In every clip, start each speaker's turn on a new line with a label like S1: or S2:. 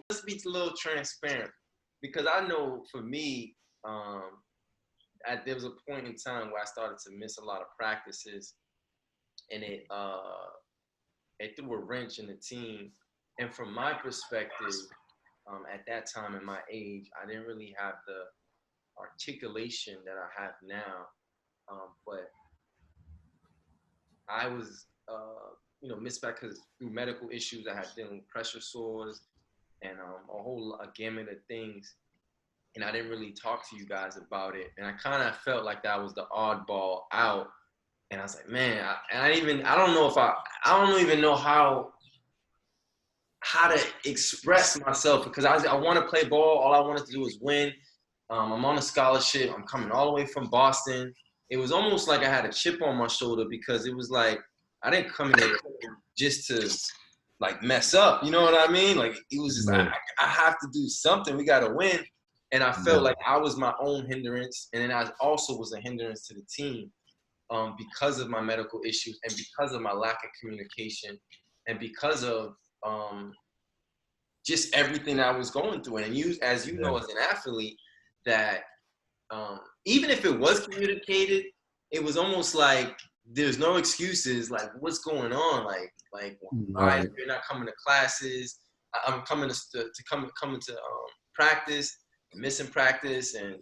S1: Let's be a little transparent because I know for me, there was a point in time where I started to miss a lot of practices, and it threw a wrench in the team. And from my perspective, at that time in my age, I didn't really have the articulation that I have now, but I was, missed back because through medical issues, I had dealing with pressure sores and a whole gamut of things. And I didn't really talk to you guys about it. And I kind of felt like that was the oddball out. And I was like, man, I don't even know how to express myself because I want to play ball. All I wanted to do was win. I'm on a scholarship. I'm coming all the way from Boston. It was almost like I had a chip on my shoulder because it was like I didn't come in here just to like mess up. You know what I mean? Like it was just I have to do something. We got to win. And I felt like I was my own hindrance, and then I also was a hindrance to the team because of my medical issues and because of my lack of communication and because of just everything I was going through. And as you know, as an athlete, that even if it was communicated, it was almost like there's no excuses. Like, what's going on? Like why you're not coming to classes? I'm coming to practice. Missing practice and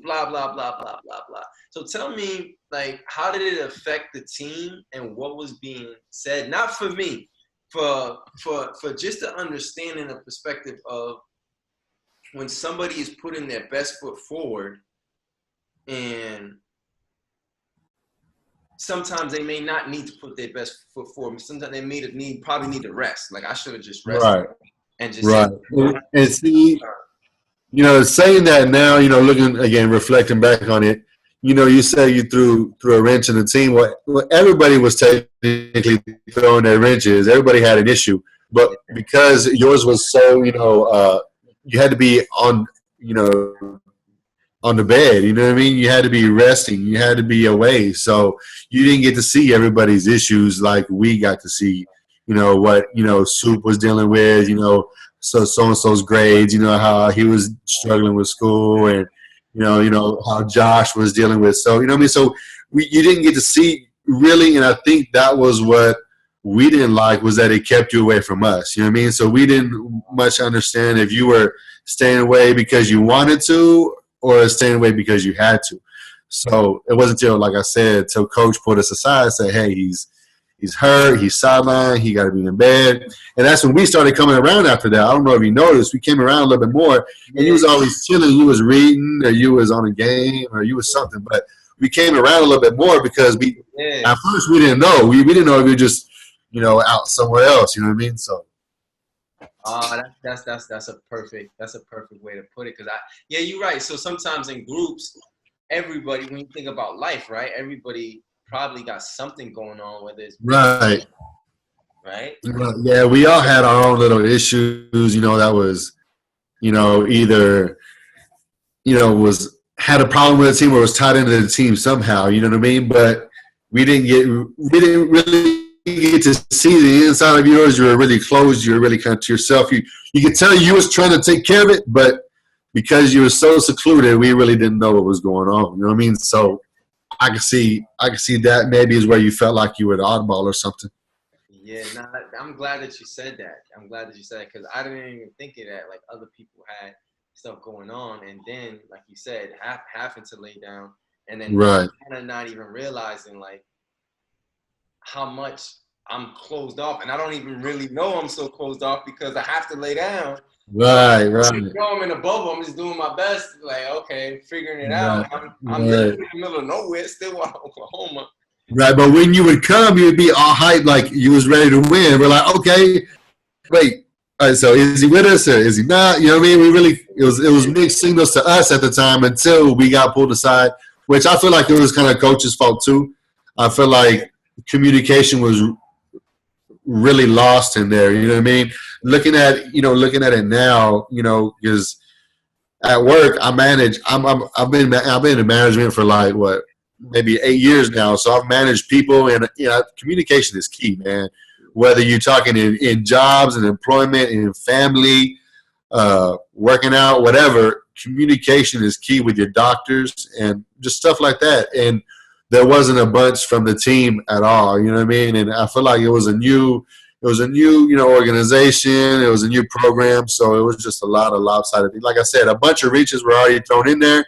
S1: blah blah blah blah blah blah. So tell me, like, how did it affect the team and what was being said? Not for me, for just the understanding the perspective of when somebody is putting their best foot forward, and sometimes they may not need to put their best foot forward. Sometimes they probably need to rest. Like I should have just rested and just
S2: and see. Saying that now, looking again, reflecting back on it, you say you threw a wrench in the team. Well, everybody was technically throwing their wrenches. Everybody had an issue, but because yours was so, you had to be on the bed. You know what I mean? You had to be resting. You had to be away. So you didn't get to see everybody's issues like we got to see. What Soup was dealing with. So-and-so's grades, how he was struggling with school and, how Josh was dealing with. So, So you didn't get to see really, and I think that was what we didn't like was that it kept you away from us. You know what I mean? So we didn't much understand if you were staying away because you wanted to or staying away because you had to. So it wasn't until, like I said, till Coach pulled us aside and said, hey, he's hurt. He's sidelined. He got to be in bed. And that's when we started coming around after that. I don't know if you noticed. We came around a little bit more. And you was always chilling. You was reading or you was on a game or you was something. But we came around a little bit more because at first we didn't know. We didn't know if you were just, out somewhere else. You know what I mean? So.
S1: That's a perfect way to put it. Because you're right. So sometimes in groups, everybody, when you think about life, right, everybody probably got something going on, whether it's
S2: right. Yeah, we all had our own little issues, that was, either, had a problem with the team or was tied into the team somehow, you know what I mean? But we didn't really get to see the inside of yours. You were really closed. You were really kind of to yourself. You could tell you was trying to take care of it, but because you were so secluded, we really didn't know what was going on. You know what I mean? So I can see that maybe is where you felt like you were the oddball or something.
S1: Yeah, I'm glad that you said that. Because I didn't even think of that. Like other people had stuff going on, and then, like you said, having to lay down, and then kind of not even realizing like how much I'm closed off, and I don't even really know I'm so closed off because I have to lay down.
S2: Right.
S1: I'm in a bubble. I'm just doing my best. Like, okay, figuring it out. I'm literally in the middle of nowhere, still in Oklahoma.
S2: Right, but when you would come, you'd be all hyped, like you was ready to win. We're like, okay, wait. All right, so is he with us or is he not? You know what I mean? It was mixed signals to us at the time until we got pulled aside, which I feel like it was kind of coach's fault too. I feel like communication was really lost in there. You know what I mean? Looking at it now, because at work I manage. I've been in management for like what maybe 8 years now. So I've managed people, and communication is key, man. Whether you're talking in jobs and employment and family, working out, whatever, communication is key with your doctors and just stuff like that. And there wasn't a bunch from the team at all. You know what I mean? And I feel like it was a new, organization. It was a new program, so it was just a lot of lopsided things. Like I said, a bunch of reaches were already thrown in there.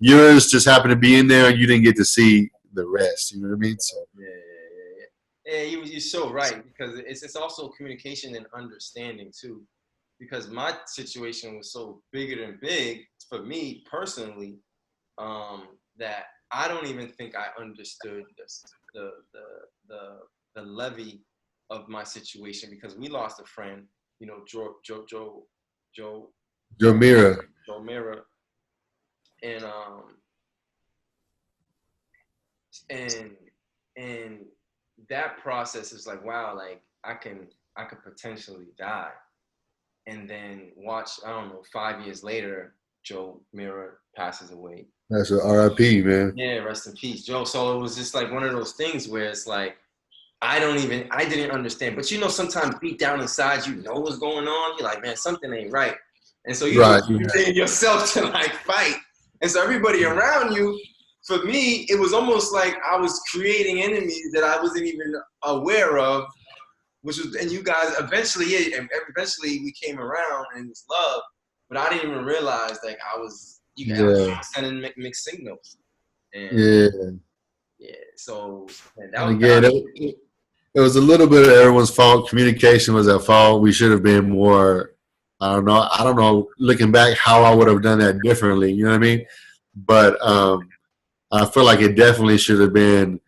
S2: Yours just happened to be in there, and you didn't get to see the rest. You know what I mean? So
S1: yeah. You're so right, because it's also communication and understanding too. Because my situation was so bigger than big for me personally, that I don't even think I understood the levy of my situation, because we lost a friend, Joe
S2: Joe Mira.
S1: and and and that process is like, wow, like I could potentially die. And then watch, I don't know, 5 years later, Joe Mira passes away.
S2: That's an RIP, man.
S1: Yeah, rest in peace, Joe. So it was just like one of those things where it's like, I didn't understand. But sometimes deep down inside, you know what's going on. You're like, man, something ain't right. And so you train yourself to like fight. And so everybody around you, for me, it was almost like I was creating enemies that I wasn't even aware of. And you guys eventually we came around and it was love, but I didn't even realize like you guys were sending mixed signals. And so
S2: it was a little bit of everyone's fault. Communication was at fault. We should have been more. I don't know. Looking back, how I would have done that differently. You know what I mean? But I feel like it definitely should have been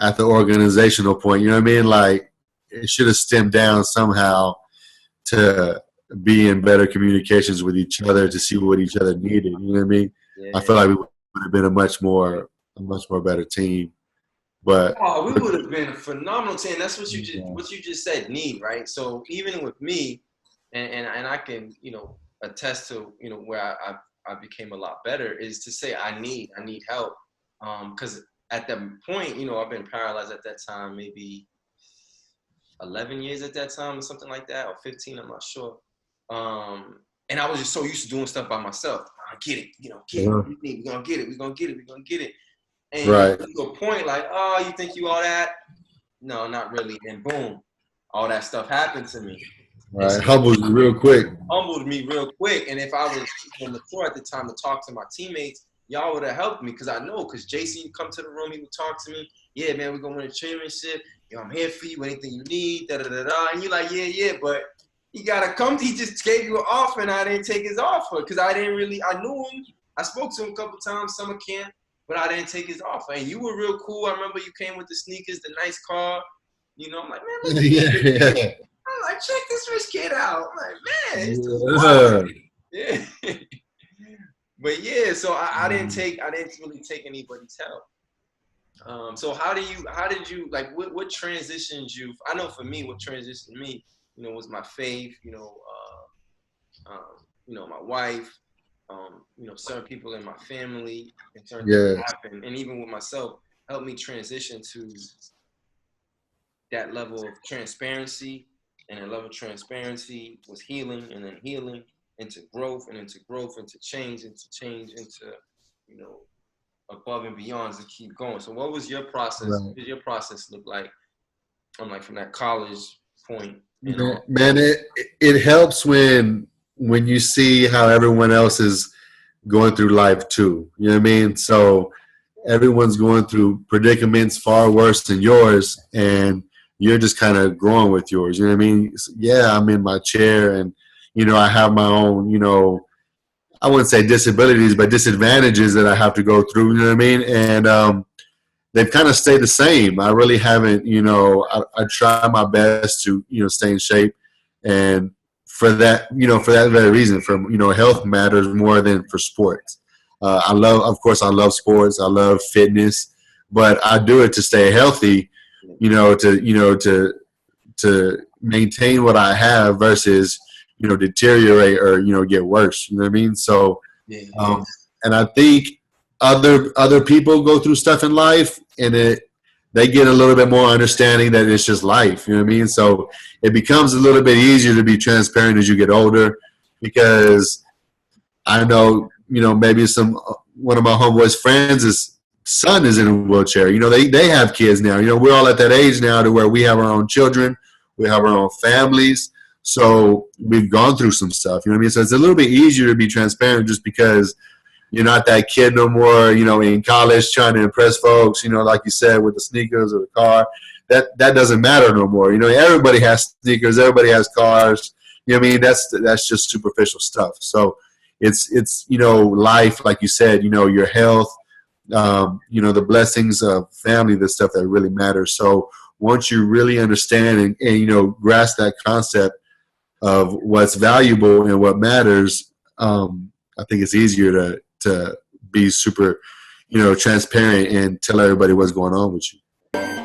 S2: at the organizational point. You know what I mean? Like, it should have stemmed down somehow to be in better communications with each other, to see what each other needed. You know what I mean? Yeah. I feel like we would have been a much more better team. But
S1: we would have been a phenomenal team. That's what you just said, need, right? So even with me, and I can attest to where I became a lot better, is to say I need help, because at that point I've been paralyzed at that time, maybe 11 years at that time or something like that, or 15, I'm not sure. And I was just so used to doing stuff by myself. I get it, we're gonna get it. And to a point like, oh, you think you all that? No, not really. And boom, all that stuff happened to me.
S2: Right, humbled me real quick.
S1: And if I was mature at the time to talk to my teammates, y'all would have helped me, because Jason would come to the room, he would talk to me. Yeah, man, we're gonna win a championship. I'm here for you. Anything you need, da-da-da-da. And you're like, yeah, but you gotta come. He just gave you an offer, and I didn't take his offer because I knew him. I spoke to him a couple times, summer camp, but I didn't take his offer. And you were real cool. I remember you came with the sneakers, the nice car. I'm like, man, I'm like, check this rich kid out. I'm like, man, it's But yeah, so I didn't really take anybody's help. So how did you like, what transitions you? I know for me, what transitioned me, was my faith, my wife, certain people in my family, and certain things happen, and even with myself, helped me transition to that level of transparency, and that level of transparency was healing, and then healing into growth, and into growth, into change, into above and beyond, to keep going. So what was your process? Right. What did your process look like from that college point?
S2: Man, it helps when you see how everyone else is going through life too. You know what I mean? So everyone's going through predicaments far worse than yours, and you're just kind of growing with yours. You know what I mean? Yeah, I'm in my chair, and I have my own, I wouldn't say disabilities, but disadvantages that I have to go through, you know what I mean? And they've kind of stayed the same. I really haven't, I try my best to, stay in shape. And for that very reason, health matters more than for sports. Of course, I love sports. I love fitness, but I do it to stay healthy, to maintain what I have versus, deteriorate or, get worse. You know what I mean? So, and I think other people go through stuff in life, and they get a little bit more understanding that it's just life. You know what I mean? So it becomes a little bit easier to be transparent as you get older, because I know, maybe one of my homeboys' friends' son is in a wheelchair. They have kids now. We're all at that age now to where we have our own children, we have our own families. So we've gone through some stuff. You know what I mean? So it's a little bit easier to be transparent, just because you're not that kid no more, in college trying to impress folks, like you said, with the sneakers or the car. That doesn't matter no more. Everybody has sneakers, everybody has cars. You know what I mean? That's just superficial stuff. So it's life, like you said, your health, the blessings of family, the stuff that really matters. So once you really understand and grasp that concept of what's valuable and what matters, I think it's easier to be super, transparent and tell everybody what's going on with you.